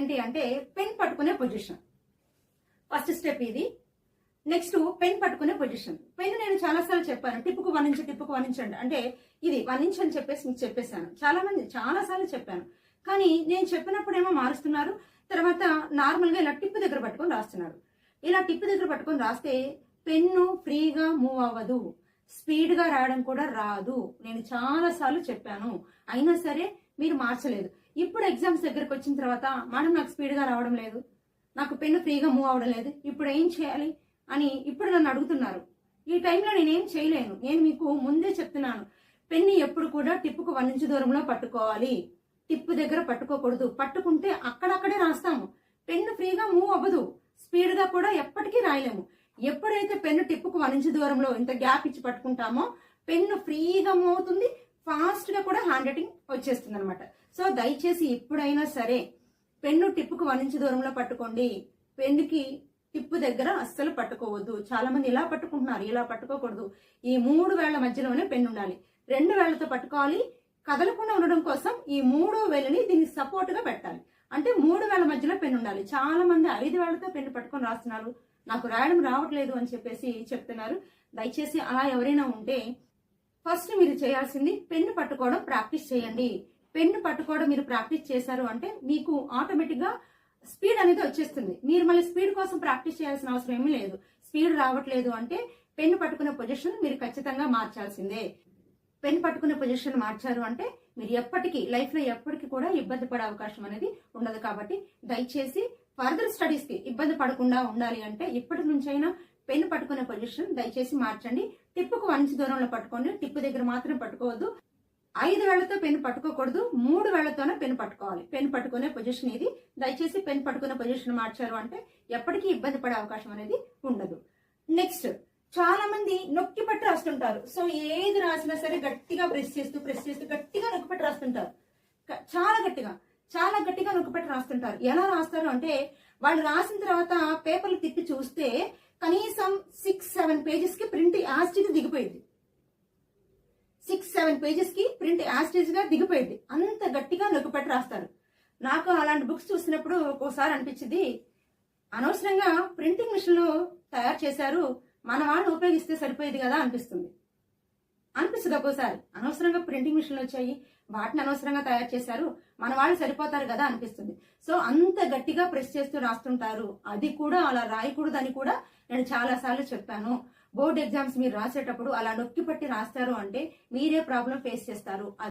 ఏంటి అంటే పెన్ పట్టుకునే పొజిషన్. ఫస్ట్ స్టెప్ ఇది. నెక్స్ట్ పెన్ పట్టుకునే పొజిషన్. పెన్ నేను చాలాసార్లు చెప్పాను, టిప్పుకు 1 ఇంచ్, టిప్పుకు 1 ఇంచ్ అంటే ఇది 1 ఇంచ్ అని చెప్పేసి మీకు చెప్పేశాను. చాలాసార్లు చెప్పాను. కానీ నేను చెప్పినప్పుడేమో మారుస్తున్నారు, తర్వాత నార్మల్గా ఇలా టిప్పు దగ్గర పట్టుకొని రాస్తున్నారు. ఇలా టిప్పు దగ్గర పట్టుకొని రాస్తే పెన్ను ఫ్రీగా మూవ్ అవ్వదు, స్పీడ్గా రాయడం కూడా రాదు. నేను చాలాసార్లు చెప్పాను, అయినా సరే మీరు మార్చలేదు. ఇప్పుడు ఎగ్జామ్స్ దగ్గరకు వచ్చిన తర్వాత మేడం నాకు స్పీడ్గా రావడం లేదు, నాకు పెన్ను ఫ్రీగా మూవ్ అవ్వడం లేదు, ఇప్పుడు ఏం చేయాలి అని ఇప్పుడు నన్ను అడుగుతున్నారు. ఈ టైంలో నేనేం చేయలేను. నేను మీకు ముందే చెప్తున్నాను, పెన్ను ఎప్పుడు కూడా టిప్పుకు 1 ఇంచ్ దూరంలో పట్టుకోవాలి, టిప్పు దగ్గర పట్టుకోకూడదు. పట్టుకుంటే అక్కడక్కడే రాస్తాము, పెన్ను ఫ్రీగా మూవ్ అవ్వదు, స్పీడ్గా కూడా ఎప్పటికీ రాయలేము. ఎప్పుడైతే పెన్ను టిప్పుకు 1 ఇంచ్ దూరంలో ఇంత గ్యాప్ ఇచ్చి పట్టుకుంటామో పెన్ను ఫ్రీగా మూవ్ అవుతుంది, ఫాస్ట్ గా కూడా హ్యాండ్ రైటింగ్ వచ్చేస్తుంది అనమాట. సో దయచేసి ఎప్పుడైనా సరే పెన్ను టిప్పుకు 1 ఇంచ్ దూరంలో పట్టుకోండి. పెన్నుకి టిప్పు దగ్గర అస్సలు పట్టుకోవద్దు. చాలా మంది ఇలా పట్టుకుంటున్నారు, ఇలా పట్టుకోకూడదు. ఈ 3 వేళ్ల మధ్యలోనే పెన్ను ఉండాలి. 2 వేళ్లతో పట్టుకోవాలి. కదలకుండా ఉండడం కోసం ఈ 3వ వేలుని దీనికి సపోర్ట్ గా పెట్టాలి. అంటే 3 వేళ్ల మధ్యలో పెన్ను ఉండాలి. చాలా మంది 5 వేళ్లతో పెన్ను పట్టుకొని రాస్తున్నారు, నాకు రాయడం రావట్లేదు అని చెప్పేసి చెప్తున్నారు. దయచేసి అలా ఎవరైనా ఉంటే ఫస్ట్ మీరు చేయాల్సింది పెన్ను పట్టుకోవడం ప్రాక్టీస్ చేయండి. పెన్ను పట్టుకోవడం మీరు ప్రాక్టీస్ చేశారు అంటే మీకు ఆటోమేటిక్ గా స్పీడ్ అనేది వచ్చేస్తుంది. మీరు మళ్ళీ స్పీడ్ కోసం ప్రాక్టీస్ చేయాల్సిన అవసరం ఏమీ లేదు. స్పీడ్ రావట్లేదు అంటే పెన్ను పట్టుకునే పొజిషన్ మీరు ఖచ్చితంగా మార్చాల్సిందే. పెన్ పట్టుకునే పొజిషన్ మార్చారు అంటే మీరు ఎప్పటికీ లైఫ్ లో ఎప్పటికీ కూడా ఇబ్బంది పడే అవకాశం అనేది ఉండదు. కాబట్టి దయచేసి ఫర్దర్ స్టడీస్ కి ఇబ్బంది పడకుండా ఉండాలి అంటే ఇప్పటి నుంచైనా పెన్ పట్టుకునే పొజిషన్ దయచేసి మార్చండి. టిప్పుకు 1 ఇంచ్ దూరంలో పట్టుకోండి, టిప్పు దగ్గర మాత్రం పట్టుకోవద్దు. 5 వేళ్లతో పెన్ పట్టుకోకూడదు, 3 వేళ్లతోనే పెన్ పట్టుకోవాలి. పెన్ పట్టుకునే పొజిషన్ ఇది. దయచేసి పెన్ పట్టుకునే పొజిషన్ మార్చారు అంటే ఎప్పటికీ ఇబ్బంది పడే అవకాశం అనేది ఉండదు. నెక్స్ట్, చాలా మంది నొక్కి పట్టి రాస్తుంటారు. సో ఏది రాసినా సరే గట్టిగా ప్రెస్ చేస్తూ గట్టిగా నొక్కి పట్టి రాస్తుంటారు. చాలా గట్టిగా నొక్కి పట్టి రాస్తుంటారు. ఎలా రాస్తారు అంటే వాళ్ళు రాసిన తర్వాత పేపర్లు తిప్పి చూస్తే కనీసం 6-7 పేజెస్ కి ప్రింట్ యాస్టీజ్ దిగిపోయింది. 6-7 పేజెస్ కి ప్రింట్ యాస్టీజ్ గా దిగిపోయింది. అంత గట్టిగా నొక్కి పట్టి రాస్తారు. నాకు అలాంటి బుక్స్ చూసినప్పుడు ఒక్కోసారి అనిపించింది, అనవసరంగా ప్రింటింగ్ మిషన్ తయారు చేశారు, మన వాళ్ళు ఉపయోగిస్తే సరిపోయేది కదా అనిపిస్తుంది ఒక్కోసారి. అనవసరంగా ప్రింటింగ్ మిషన్లు వచ్చాయి, వాటిని అనవసరంగా తయారు చేశారు, మన వాళ్ళు సరిపోతారు కదా అనిపిస్తుంది. సో అంత గట్టిగా ప్రెస్ చేస్తూ రాస్తుంటారు. అది కూడా అలా రాయకూడదని కూడా నేను చాలా సార్లు చెప్పాను. బోర్డ్ ఎగ్జామ్స్ మీరు రాసేటప్పుడు అలా నొక్కి పట్టి రాస్తారు అంటే మీరే ప్రాబ్లం ఫేస్ చేస్తారు.